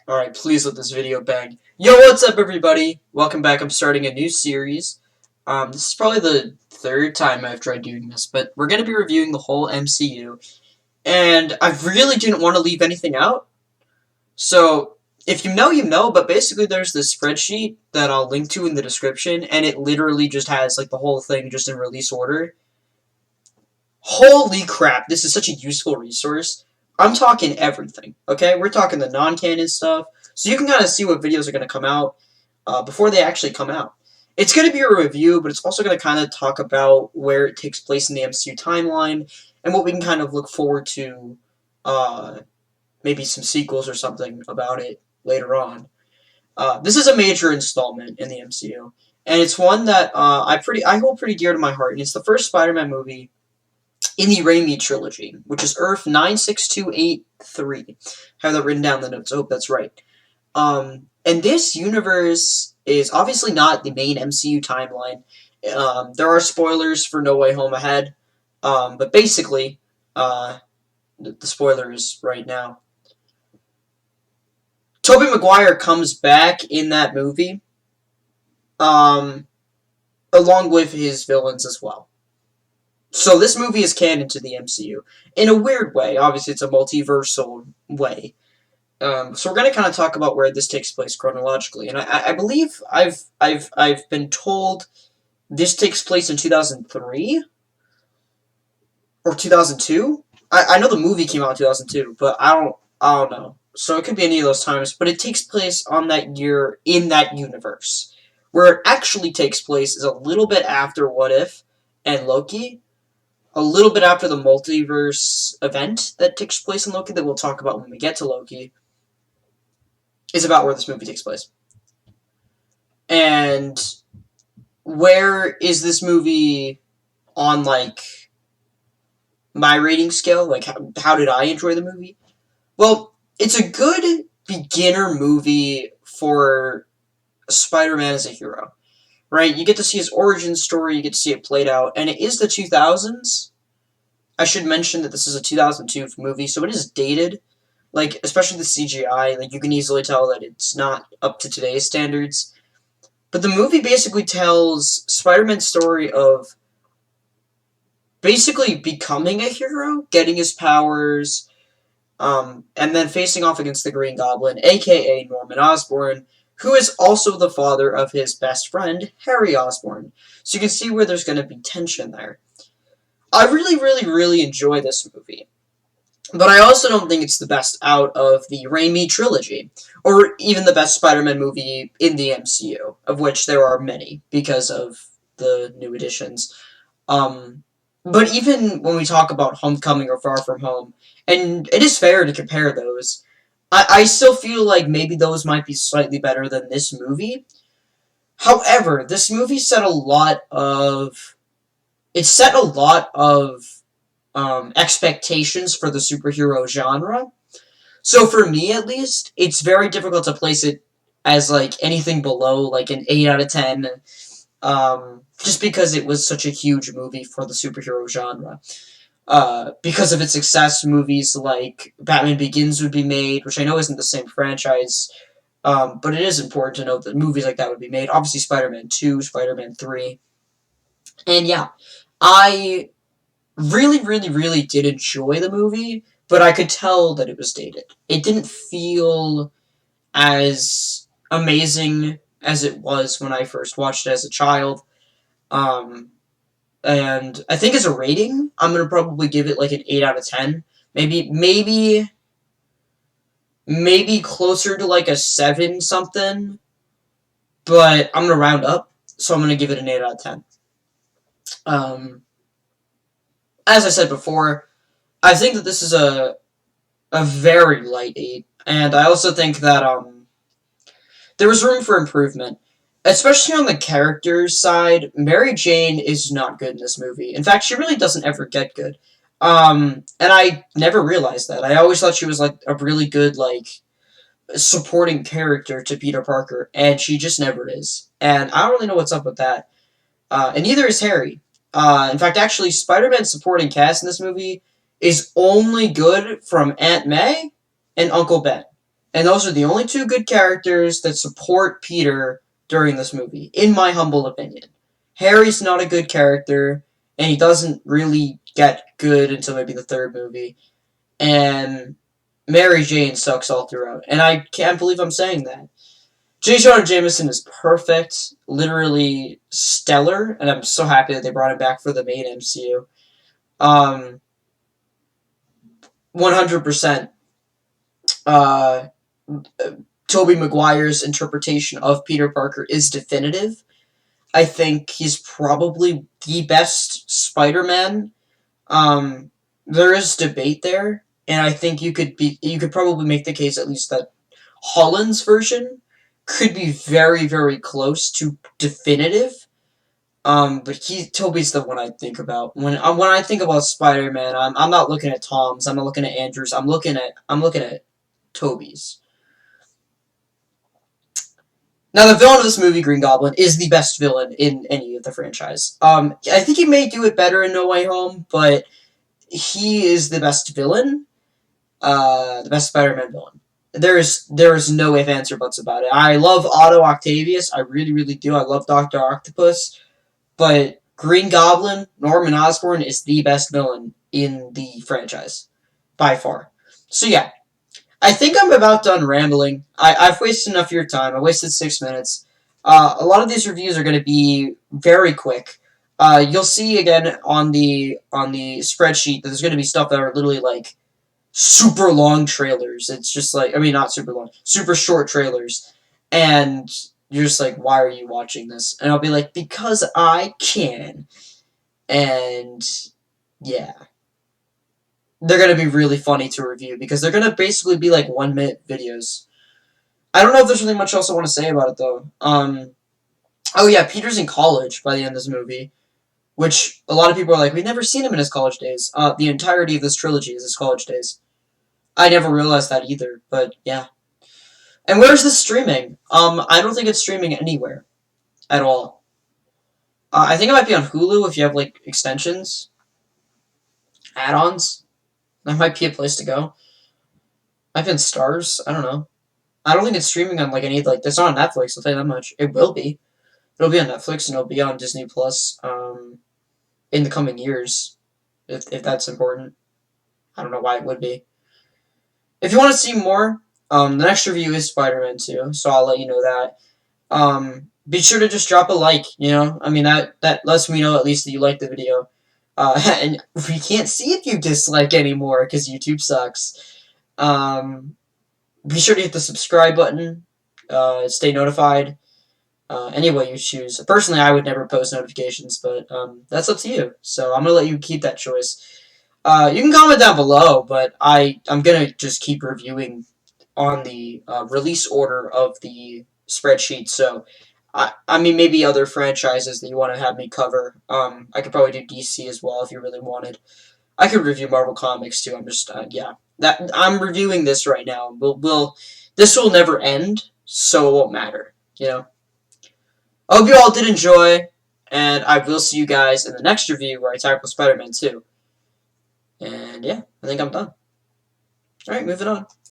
Alright, please let this video bang. Yo, what's up, everybody? Welcome back. I'm starting a new series. This is probably the third time I've tried doing this, but we're going to be reviewing the whole MCU. And I really didn't want to leave anything out. So, if you know, you know, but basically there's this spreadsheet that I'll link to in the description, and it literally just has, like, the whole thing just in release order. Holy crap, this is such a useful resource. I'm talking everything, okay? We're talking the non-canon stuff, so you can kind of see what videos are going to come out before they actually come out. It's going to be a review, but it's also going to kind of talk about where it takes place in the MCU timeline and what we can kind of look forward to, maybe some sequels or something about it later on. This is a major installment in the MCU, and it's one that I hold pretty dear to my heart, and it's the first Spider-Man movie in the Raimi trilogy, which is Earth 96283. I have that written down in the notes. I hope that's right. And this universe is obviously not the main MCU timeline. There are spoilers for No Way Home ahead, but basically, the spoilers right now. Tobey Maguire comes back in that movie, along with his villains as well. So this movie is canon to the MCU in a weird way. Obviously, it's a multiversal way. So we're going to kind of talk about where this takes place chronologically, and I believe I've been told this takes place in 2003 or 2002. I know the movie came out in 2002, but I don't know. So it could be any of those times, but it takes place on that year in that universe. Where it actually takes place is a little bit after What If and Loki. A little bit after the multiverse event that takes place in Loki that we'll talk about when we get to Loki is about where this movie takes place. And where is this movie on, like, my rating scale? Like, how did I enjoy the movie? Well, it's a good beginner movie for Spider-Man as a hero. Right, you get to see his origin story, you get to see it played out, and it is the 2000s. I should mention that this is a 2002 movie, so it is dated. Like, especially the CGI, like, you can easily tell that it's not up to today's standards. But the movie basically tells Spider-Man's story of basically becoming a hero, getting his powers, and then facing off against the Green Goblin, aka Norman Osborn, who is also the father of his best friend, Harry Osborn. So you can see where there's going to be tension there. I really enjoy this movie. But I also don't think it's the best out of the Raimi trilogy, or even the best Spider-Man movie in the MCU, of which there are many, because of the new additions. But even when we talk about Homecoming or Far From Home, and it is fair to compare those, I still feel like maybe those might be slightly better than this movie. However, this movie set a lot of expectations for the superhero genre. So for me, at least, it's very difficult to place it as, like, anything below, like, an 8 out of 10, just because it was such a huge movie for the superhero genre. Because of its success, movies like Batman Begins would be made, which I know isn't the same franchise, but it is important to note that movies like that would be made. Obviously, Spider-Man 2, Spider-Man 3. And yeah, I really did enjoy the movie, but I could tell that it was dated. It didn't feel as amazing as it was when I first watched it as a child. And I think as a rating, I'm going to probably give it like an 8 out of 10. Maybe closer to like a 7 something. But I'm going to round up, so I'm going to give it an 8 out of 10. As I said before, I think that this is a very light 8. And I also think that there was room for improvement. Especially on the characters side, Mary Jane is not good in this movie. In fact, she really doesn't ever get good. And I never realized that. I always thought she was, like, a really good, like, supporting character to Peter Parker, and she just never is. And I don't really know what's up with that. And neither is Harry. In fact, actually, Spider-Man's supporting cast in this movie is only good from Aunt May and Uncle Ben. And those are the only two good characters that support Peter during this movie, in my humble opinion. Harry's not a good character, and he doesn't really get good until maybe the third movie. And Mary Jane sucks all throughout. And I can't believe I'm saying that. J. Jonah Jameson is perfect, literally stellar, and I'm so happy that they brought him back for the main MCU. 100%. Uh, Tobey Maguire's interpretation of Peter Parker is definitive. I think he's probably the best Spider-Man. There is debate there, and I think you could probably make the case at least that Holland's version could be very, very close to definitive. But Tobey's the one I think about when I think about Spider-Man. I'm not looking at Tom's. I'm not looking at Andrew's. I'm looking at Tobey's. Now, the villain of this movie, Green Goblin, is the best villain in any of the franchise. I think he may do it better in No Way Home, but he is the best villain, the best Spider-Man villain. There is no if, ands, or buts about it. I love Otto Octavius. I really, really do. I love Dr. Octopus. But Green Goblin, Norman Osborn, is the best villain in the franchise. By far. So, yeah. I think I'm about done rambling. I've wasted enough of your time. I wasted 6 minutes. A lot of these reviews are going to be very quick. You'll see again on the spreadsheet that there's going to be stuff that are literally like super long trailers. It's just like, I mean, not super long, super short trailers. And you're just like, why are you watching this? And I'll be like, because I can. And yeah. They're going to be really funny to review because they're going to basically be like 1 minute videos. I don't know if there's really much else I want to say about it though. Oh yeah, Peter's in college by the end of this movie, which a lot of people are like, we've never seen him in his college days. The entirety of this trilogy is his college days. I never realized that either, but yeah. And where's this streaming? I don't think it's streaming anywhere at all. I think it might be on Hulu if you have like extensions, add-ons. That might be a place to go. I've been Stars. I don't know. I don't think it's streaming on like any like. It's not on Netflix. I'll tell you that much. It will be. It'll be on Netflix and it'll be on Disney Plus. In the coming years, if that's important. I don't know why it would be. If you want to see more, the next review is Spider-Man 2, so I'll let you know that. Be sure to just drop a like. You know, I mean that lets me know at least that you like the video. And we can't see if you dislike anymore because YouTube sucks. Be sure to hit the subscribe button. Stay notified. Any way you choose. Personally, I would never post notifications, but that's up to you. So I'm gonna let you keep that choice. You can comment down below, but I'm gonna just keep reviewing on the release order of the spreadsheet. So. I mean, maybe other franchises that you want to have me cover. I could probably do DC as well if you really wanted. I could review Marvel Comics too. I'm just, yeah. I'm reviewing this right now. This will never end, so it won't matter, you know? I hope you all did enjoy, and I will see you guys in the next review where I tackle Spider-Man 2. And yeah, I think I'm done. Alright, moving on.